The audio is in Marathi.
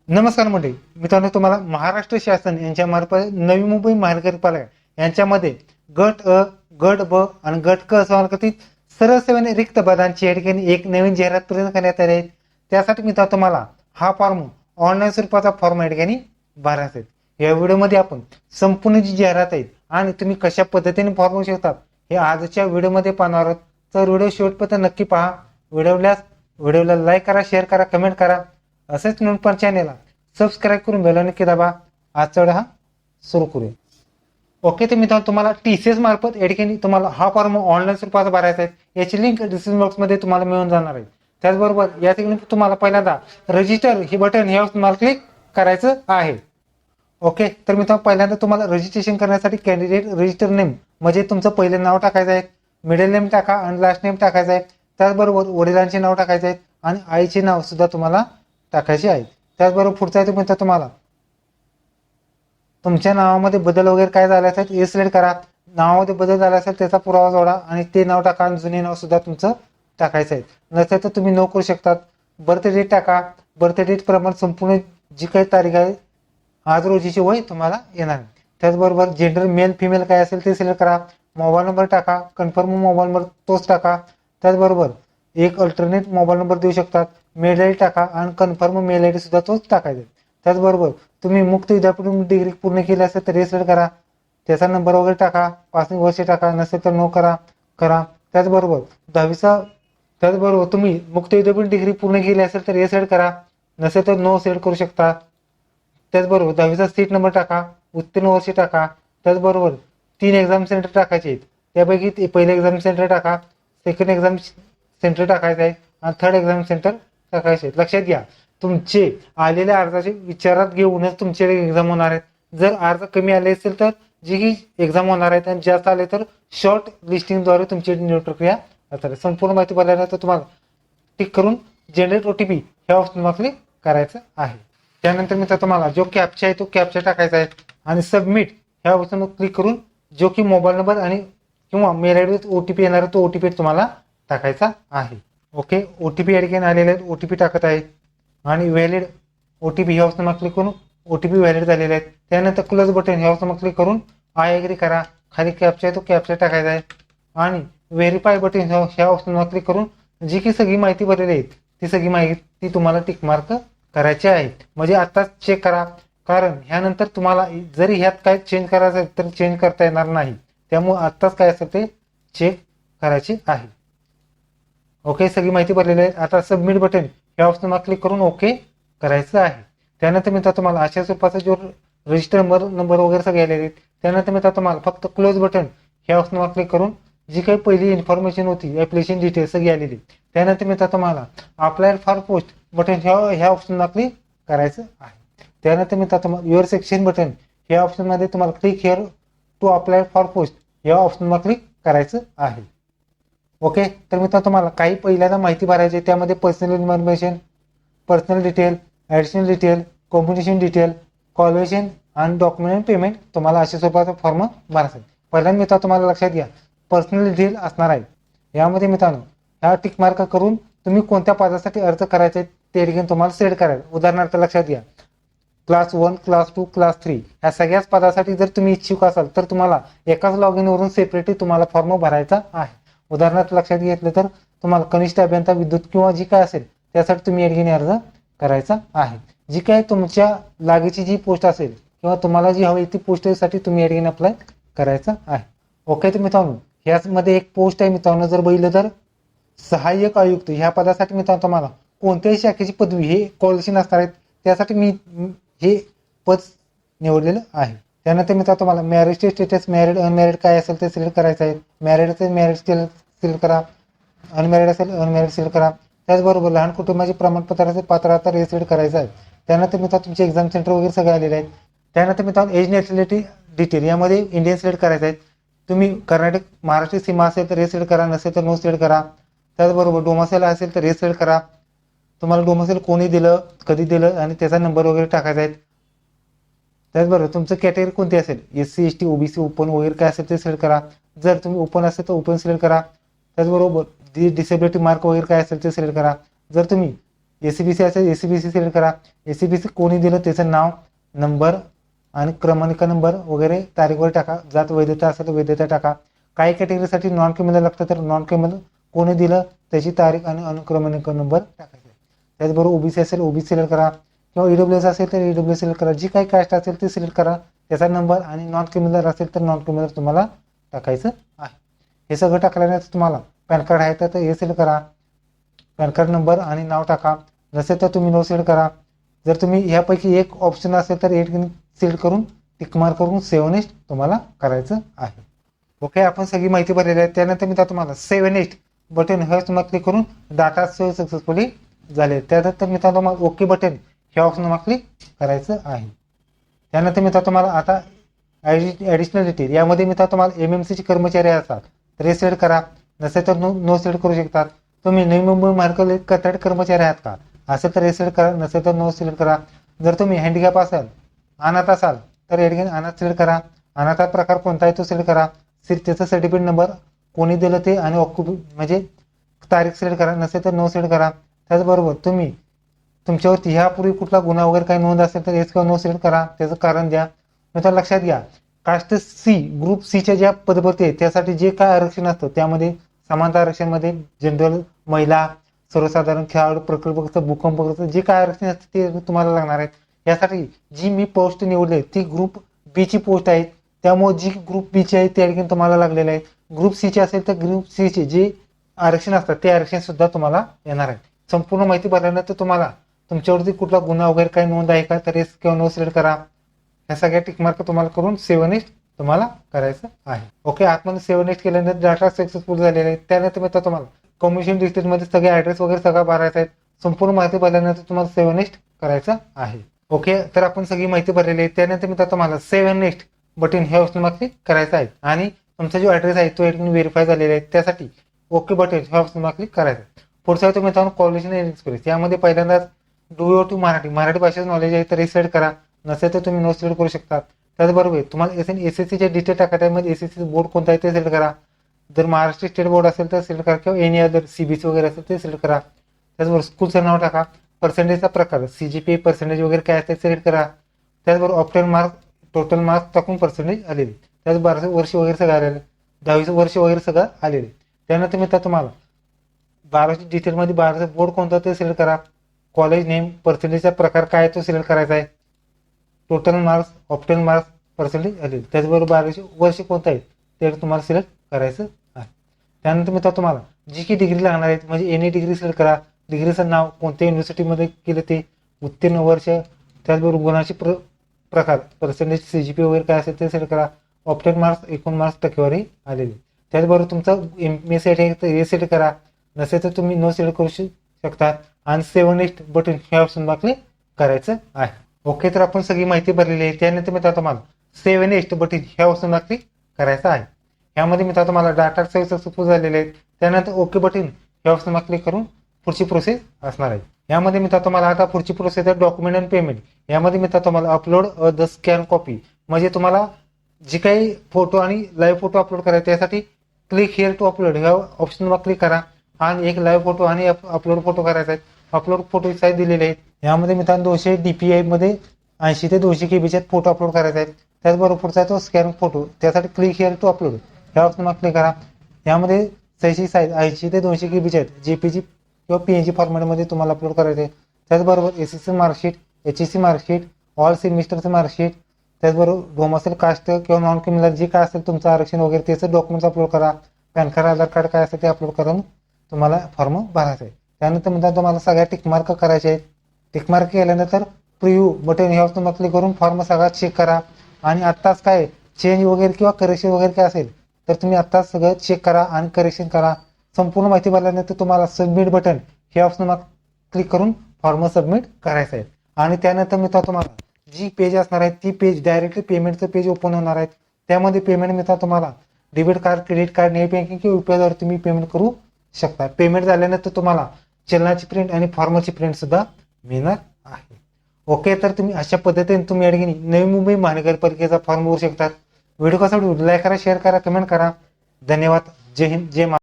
नमस्कार मंडळी, मित्रांनो तुम्हाला महाराष्ट्र शासन यांच्या मार्फत नवी मुंबई महानगरपालिका यांच्यामध्ये गट अ, गट ब आणि गट क समार्पतीत सर्व सेवेने रिक्त पदांची या ठिकाणी एक नवीन जाहिरात प्रदान करण्यात आली आहे. त्यासाठी मित्रांनो तुम्हाला हा फॉर्म ऑनलाईन स्वरूपाचा फॉर्म या ठिकाणी भरायचा आहे. या व्हिडिओमध्ये आपण संपूर्ण जी जाहिरात आहे आणि तुम्ही कशा पद्धतीने फॉर्म भरू शकतात हे आजच्या व्हिडिओमध्ये पाहणार आहोत. तर व्हिडिओ शेवटपर्यंत नक्की पहा. व्हिडिओला लाईक करा, शेअर करा, कमेंट करा. असेच म्हणून पण चॅनेलला सबस्क्राईब करून बेल नक्की दाबा. आजचा व्हिडिओ सुरू करूया. ओके, तर मित्रांनो तुम्हाला TCS मार्फत या ठिकाणी तुम्हाला हा फॉर्म ऑनलाईन स्वरूपात भरायचा आहे. याची लिंक डिस्क्रिप्शन बॉक्समध्ये तुम्हाला मिळून जाणार आहे. त्याचबरोबर या ठिकाणी तुम्हाला पहिल्यांदा रजिस्टर हे बटन यावर तुम्हाला क्लिक करायचं आहे. ओके, तर मित्रांनो पहिल्यांदा तुम्हाला रजिस्ट्रेशन करण्यासाठी कॅन्डिडेट रजिस्टर नेम म्हणजे तुमचं पहिलं नाव टाकायचं आहे, मिडल नेम टाका आणि लास्ट नेम टाकायचं आहे. त्याचबरोबर वडिलांचे नाव टाकायचे आहेत आणि आईचे नाव सुद्धा तुम्हाला टाकायचे आहे. त्याचबरोबर पुढचा आहे मित्र तुम्हाला तुमच्या नावामध्ये बदल वगैरे काय झाले असेल हे सिलेक्ट करा. नावामध्ये बदल झाला असेल त्याचा पुरावा जोडा आणि ते नाव टाका आणि जुने नाव सुद्धा तुमचं टाकायचं आहे. नसेल तर तुम्ही नो करू शकतात. बर्थ डेट टाका. बर्थ डेट प्रमाणे संपूर्ण जी काही तारीख आहे आज रोजीची वय तुम्हाला येणार. त्याचबरोबर जेंडर मेल फिमेल काय असेल ते सिलेक्ट करा. मोबाईल नंबर टाका. कन्फर्म मोबाईल नंबर तोच टाका. त्याचबरोबर एक अल्टरनेट मोबाईल नंबर देऊ शकतात. मेल आय डी टाका आणि कन्फर्म मेल आय डी सुद्धा तोच टाकायचा. त्याचबरोबर तुम्ही मुक्त विद्यापीठून डिग्री पूर्ण केली असेल तर सिलेक्ट करा. त्याचा नंबर वगैरे टाका. पासिंग वर्ष टाका. नसेल तर नो करा. त्याचबरोबर त्याचबरोबर तुम्ही मुक्त विद्यापीठ डिग्री पूर्ण केली असेल तर सिलेक्ट करा. नसेल तर नो सिलेक्ट करू शकता. त्याचबरोबर 10वीचा सीट नंबर टाका. उत्तीर्ण वर्ष टाका. त्याचबरोबर 3 एक्झाम सेंटर टाकायचे आहेत. त्यापैकी ते पहिलं एक्झाम सेंटर टाका, सेकंड एक्झाम सेंटर टाकायचं आहे आणि थर्ड एक्झाम सेंटर टाकायचे आहेत. लक्षात घ्या, तुमचे आलेल्या अर्जाचे विचारात घेऊनच तुमचे एक्झाम होणार आहेत. जर अर्ज कमी आले असेल तर जी एक्झाम होणार आहेत आणि जास्त आले तर शॉर्ट लिस्टिंगद्वारे तुमची निवड प्रक्रिया असणार. संपूर्ण माहिती बघायला तर तुम्हाला टिक करून जनरेट OTP ह्या ऑप्शनवर क्लिक करायचं आहे. त्यानंतर मी तुम्हाला जो कॅप्चा आहे तो कॅप्चा टाकायचा आहे आणि सबमिट ह्या ऑप्शनवर क्लिक करून जो की मोबाईल नंबर आणि किंवा मेल आय डी OTP येणार तो OTP तुम्हाला टाकायचा आहे. ओके, OTP या ठिकाणी आलेले आहेत. OTP टाकत आहे आणि व्हॅलिड OTP ह्या ऑप्शनवर क्लिक करून OTP व्हॅलिड झालेले आहेत. त्यानंतर क्लोज बटन ह्या ऑप्शनवर क्लिक करून आय एग्री करा. खाली कॅप्चा आहे तो कॅप्चा टाकायचा आहे आणि व्हेरीफाय बटन ह्या ऑप्शनवर क्लिक करून जी की सगळी माहिती भरलेली आहे ती सगळी माहिती तुम्हाला टिक मार्क करायचे आहेत. म्हणजे आताच चेक करा, कारण ह्यानंतर तुम्हाला जरी ह्यात काय चेंज करायचं आहे तर चेंज करता येणार नाही. त्यामुळे आत्ताच काय असेल ते चेक करायचे आहे. ओके, सगळी माहिती भरलेली आहे. आता सबमिट बटन या ऑप्शनवर क्लिक करून ओके करायचं आहे. त्यानंतर मित्र तुम्हाला अशा स्वरूपाचा जो रजिस्टर नंबर वगैरे सगळे आलेले आहेत. त्यानंतर मित्र तुम्हाला फक्त क्लोज बटन ह्या ऑप्शनवर क्लिक करून जी काही पहिली इन्फॉर्मेशन होती ॲप्लिकेशन डिटेल्स सगळी आलेली. त्यानंतर मित्र तुम्हाला अप्लाय फॉर पोस्ट बटन ह्या ऑप्शनवर क्लिक करायचं आहे. त्यानंतर मित्र तुम्हाला युअर सेक्शन बटन ह्या ऑप्शनमध्ये तुम्हाला click here to apply for post या ऑप्शनवर क्लिक करायचं आहे. ओके, तर मित्रांनो तुम्हाला काही पहिल्यांदा माहिती भरायची. त्यामध्ये personal information, personal detail, additional detail, competition detail, qualification आणि डॉक्युमेंट पेमेंट तुम्हाला अशा स्वरूपाचा फॉर्म भरायचा. पहिल्यांदा मित्रांनो तुम्हाला लक्षात घ्या, पर्सनल डिटेल असणार आहे. यामध्ये मित्रांनो ह्या टिक मार्क करून तुम्ही कोणत्या पदासाठी अर्ज करायचे ते ठिकाणी तुम्हाला सिलेक्ट करायचं. उदाहरणार्थ लक्षात घ्या, क्लास 1, क्लास 2, क्लास 3 या सगळ्याच पदासाठी जर तुम्ही इच्छुक असाल तर तुम्हाला एकाच लॉग वरून सेपरेटली तुम्हाला फॉर्म भरायचा आहे. उदाहरणार्थ लक्षात घेतलं तर तुम्हाला कनिष्ठ अभियंता विद्युत किंवा जी काय असेल त्यासाठी तुम्ही या ठिकाणी अर्ज करायचा आहे. जी काय तुमच्या लागीची जी पोस्ट असेल किंवा तुम्हाला जी हवी ती पोस्टसाठी तुम्ही या ठिकाणी अप्लाय करायचं आहे. ओके, तर मित्रांनो ह्यामध्ये एक पोस्ट आहे मित्रांनो, जर बघितलं तर सहाय्यक आयुक्त ह्या पदासाठी मित्रांनो तुम्हाला कोणत्याही शाखेची पदवी हे क्वालिफिकेशन असणार आहेत. त्यासाठी मी हे पद निवडलेलं आहे. त्यानंतर मित्रांनो तुम्हाला मॅरेज स्टेटस मॅरिड अनमॅरिड काय असेल ते सिलेक्ट करायचं आहे. मॅरिड असेल मॅरिड सिलेक्ट करा, अनमॅरिड असेल अनमॅरिड सिलेक्ट करा. त्याचबरोबर लहान कुटुंबाचे प्रमाणपत्र असेल पात्रता सिलेक्ट करायचं आहे. त्यानंतर मित्रांनो तुमचे एक्झाम सेंटर वगैरे सगळे आलेले आहेत. त्यानंतर मित्रांनो एज नॅशनॅलिटी डिटेल यामध्ये इंडियन सिलेक्ट करायचं आहे. तुम्ही कर्नाटक महाराष्ट्र सीमा असेल तर सिलेक्ट करा, नसेल तर नो सिलेक्ट करा. त्याचबरोबर डोमासेल असेल तर सिलेक्ट करा. तुम्हाला डोमासेल कोणी दिलं, कधी दिलं आणि त्याचा नंबर वगैरे टाकायचा आहे. त्याचबरोबर तुमचं कॅटेगरी कोणती असेल, SC ST OBC ओपन वगैरे काय असेल ते सिलेक्ट करा. जर तुम्ही ओपन असेल तर ओपन सिलेक्ट करा. त्याचबरोबर डिसेबिलिटी मार्क वगैरे काय असेल ते सिलेक्ट करा. जर तुम्ही एसीबीसी असेल एसीबीसी सिलेक्ट करा. एसीबीसी कोणी दिलं त्याचं नाव, नंबर आणि क्रमांक नंबर वगैरे तारीखवर टाका. जात वैधता असेल तर वैधता टाका. काही कॅटेगरीसाठी नॉन क्रिमिनल लागतं तर नॉन क्रिमिनल कोणी दिलं त्याची तारीख आणि अनुक्रमांक नंबर टाकायचा. त्याचबरोबर ओबीसी असेल ओबीसी सिलेक्ट करा किंवा ईडब्ल्यूएस असेल तर ईडब्ल्यूएस सिलेक्ट करा. जी काही कास्ट असेल ते सिलेक्ट करा, त्याचा नंबर आणि नॉन क्रिमिनल असेल तर नॉन क्रिमिनल तुम्हाला टाकायचं आहे. हे सगळं टाकल्यानंतर तुम्हाला पॅन कार्ड आहे तर हे सिलेक्ट करा. पॅन कार्ड नंबर आणि नाव टाका. नसेल तर तुम्ही नो सिलेक्ट करा. जर तुम्ही ह्यापैकी एक ऑप्शन असेल तर एक सिलेक्ट करून टिक मार्क करून सेव्ह नेक्स्ट तुम्हाला करायचं आहे. ओके, आपण सगळी माहिती भरलेली आहे. त्यानंतर मी तुम्हाला सेव्ह नेक्स्ट बटन हे तुम्हाला क्लिक करून डाटा सेव्ह सक्सेसफुली झाले. त्यानंतर मी तुम्हाला ओके बटन हे ऑप्शन तुम्हाला क्लिक करायचं आहे. त्यानंतर मी तुम्हाला आता ॲडिशनल डिटेल यामध्ये मी तुम्हाला MMCचे कर्मचारी असतात तर हे सिलेक्ट करा. नसेल तर नो सिलेक्ट करू शकतात. तुम्ही नवी मुंबई महानगर कंत्राटी कर्मचारी आहात का असेल तर हे सिलेक्ट करा, नसेल तर नो सिलेक्ट करा. जर तुम्ही हँडिकॅप असाल, अनाथ असाल तर या ठिकाणी अनाथ सिलेक्ट करा. अनाथा प्रकार कोणता आहे तो सिलेक्ट करा. त्याचा सर्टिफिकेट नंबर कोणी दिलं ते आणि म्हणजे तारीख सिलेक्ट करा. नसेल तर नो सिलेक्ट करा. त्याचबरोबर तुम्ही तुमच्यावरती ह्यापूर्वी कुठला गुन्हा वगैरे काही नोंद असेल तर येस किंवा नो सिलेक्ट करा, त्याचं कारण द्या. नंतर लक्षात घ्या, कास्ट सी ग्रुप सीच्या ज्या पदभरती आहेत त्यासाठी जे काय आरक्षण असतं त्यामध्ये समानता आरक्षणमध्ये जनरल, महिला, सर्वसाधारण, खेळाडू, प्रकल्पग्रस्त, भूकंपग्रस्त जे काय आरक्षण असतं ते तुम्हाला लागणार आहेत. यासाठी जी मी पोस्ट निवडली ती ग्रुप बी ची पोस्ट आहे, त्यामुळे जी ग्रुप बी ची आहे त्या ठिकाणी तुम्हाला लागलेले आहे. ग्रुप सी ची असेल तर ग्रुप सी चे जे आरक्षण असतात ते आरक्षण सुद्धा तुम्हाला येणार आहे. संपूर्ण माहिती भरल्यानंतर तुम्हाला तुमच्यावरती कुठला गुन्हा वगैरे काही नोंद आहे का तर येस किंवा नो सिलेक्ट करा. ह्या सगळ्या टिकमार्क तुम्हाला करून सेव्ह नेक्स्ट तुम्हाला करायचं आहे. ओके, आतमध्ये सेव्ह नेक्स्ट केल्यानंतर डाटा सक्सेसफुल झालेला आहे. त्यानंतर मी तुम्हाला कमिशन डिटेलमध्ये सगळे ॲड्रेस वगैरे सगळं भरायचा आहे. संपूर्ण माहिती भरल्यानंतर तुम्हाला सेव्ह नेक्स्ट करायचं आहे. ओके, तर आपण सगळी माहिती भरलेली आहे. त्यानंतर मी तुम्हाला सेव्ह नेक्स्ट बटन हे ऑप्शन क्लिक करायचं आहे आणि तुमचा जो ॲड्रेस आहे तो व्हेरीफाय झालेला आहे. त्यासाठी ओके बटन हे ऑप्शन क्लिक करायचं आहे. पुढचा आहे तुम्ही क्वालिफिकेशन आणि एक्सपिरियन्स यामध्ये पहिल्यांदाच डू टू मराठी भाषेचं नॉलेज आहे तर हे सिलेक्ट करा. नसेल तर तुम्ही नो सिलेक्ट करू शकता. त्याचबरोबर तुम्हाला SSCचे डिटेल टाकायचे आहे. म्हणजे SSC बोर्ड कोणता आहे ते सिलेक्ट करा. जर महाराष्ट्र स्टेट बोर्ड असेल तर सिलेक्ट करा किंवा एनी अदर CBC वगैरे असेल ते सिलेक्ट करा. त्याचबरोबर स्कूलचं नाव टाका. पर्सेंटेजचा प्रकार CGPA पर्सेंटेज वगैरे काय असते सिलेक्ट करा. त्याचबरोबर ऑप्टेन मार्क टोटल मार्क टाकून पर्सेंटेज आलेले. त्याच वर्ष वगैरे सगळं आलेलं, 10वीचं वर्ष वगैरे सगळं आलेले. त्यानंतर मी तुम्हाला 12वीच्या डिटेलमध्ये 12चं बोर्ड कोणता ते सिलेक्ट करा. कॉलेज नेम, पर्सेंटेजचा प्रकार काय तो सिलेक्ट करायचा आहे. टोटल मार्क्स, ऑप्टेन मार्क्स, पर्सेंटेज आलेले. त्याचबरोबर 12वीचे वर्ष कोणतं आहे ते तुम्हाला सिलेक्ट करायचं आहे. त्यानंतर मी तुम्हाला जी की डिग्री लागणार आहे म्हणजे एनी डिग्री सिलेक्ट करा. डिग्रीचं नाव, कोणत्या युनिव्हर्सिटीमध्ये केलं ते, उत्तीर्ण वर्ष, त्याचबरोबर गुणाचे प्रकार, पर्सेंटेज CGPA वगैरे काय असेल ते सिलेक्ट करा. ऑप्टेन मार्क्स, एकूण मार्क्स, टक्केवारी आलेली. त्याचबरोबर तुमचं MSc आहे तर हे सिलेक्ट करा. नसेल तर तुम्ही नो सिलेक्ट करू शकता आणि सेव्ह नेक्स्ट बटन हे ऑप्शन क्लिक करायचं आहे. ओके, तर आपण सगळी माहिती भरलेली आहे. त्यानंतर मी तुम्हाला सेव्ह नेक्स्ट बटन हे ऑप्शन क्लिक करायचं आहे. यामध्ये मी तुम्हाला डाटा सेव्ह सक्सेसफुल झालेले आहेत. त्यानंतर ओके बटन हे ऑप्शन क्लिक करून पुढची प्रोसेस असणार आहे. यामध्ये मी तुम्हाला आता पुढची प्रोसेस आहे डॉक्युमेंट अँड पेमेंट. यामध्ये मी तुम्हाला अपलोड द स्कॅन कॉपी म्हणजे तुम्हाला जी काही फोटो आणि लाईव्ह फोटो अपलोड करायचे त्यासाठी क्लिक हिअर टू अपलोड ह्या ऑप्शनवर क्लिक करा आणि एक लाईव्ह फोटो आणि अपलोड फोटो करायचा आहे. अपलोड फोटो साईज दिलेले आहेत. यामध्ये मी 200 DPI मध्ये 80 ते 200 KB फोटो अपलोड करायचा आहे. त्याचबरोबर पुढचा तो स्कॅन फोटो त्यासाठी क्लिक हिअर टू अपलोड ह्या ऑप्शनवर क्लिक करा. यामध्ये साईजची साईज 80 ते 200 KB आहेत. JPG किंवा PNG फॉर्मॅटमध्ये तुम्हाला अपलोड करायचे आहे. त्याचबरोबर SSC marksheet, HSC marksheet, all सेमिस्टरचं मार्कशीट, त्याचबरोबर डोमेसाईल कास्ट किंवा नॉन क्रिमिनल जे काय असेल तुमचं आरक्षण वगैरे त्याचं डॉक्युमेंट्स अपलोड करा. पॅन कार्ड, आधार कार्ड काय असेल ते अपलोड करून तुम्हाला फॉर्म भरायचा आहे. त्यानंतर म्हणतात तुम्हाला सगळ्या टिकमार्क करायचे आहेत. टिकमार्क केल्यानंतर प्रिव्ह्यू बटन हे ऑप्शन क्लिक करून फॉर्म सगळा चेक करा आणि आत्ताच काय चेंज वगैरे किंवा करेक्शन वगैरे काय असेल तर तुम्ही आत्ताच सगळं चेक करा आणि करेक्शन करा. संपूर्ण माहिती भरल्यानंतर तुम्हाला सबमिट बटन हे ऑप्शन क्लिक करून फॉर्म सबमिट करायचं आहे. आणि त्यानंतर मी तुम्हाला जी पेज असणार आहे ती पेज डायरेक्टली पेमेंटचं पेज ओपन होणार आहे. त्यामध्ये पेमेंट मिळतात तुम्हाला debit card, credit card, net banking किंवा UPI तुम्ही पेमेंट करू शकता. पेमेंट झाल्यानंतर तुम्हाला चलनाची प्रिंट आणि फॉर्मची प्रिंट सुद्धा मिळणार आहे. ओके, तर तुम्ही अशा पद्धतीने तुम्ही या ठिकाणी नवी मुंबई महानगरपालिकेचा फॉर्म भरू शकतात. व्हिडिओ कसा लाईक करा, शेअर करा, कमेंट करा. धन्यवाद. जय हिंद, जय महाराष्ट्र.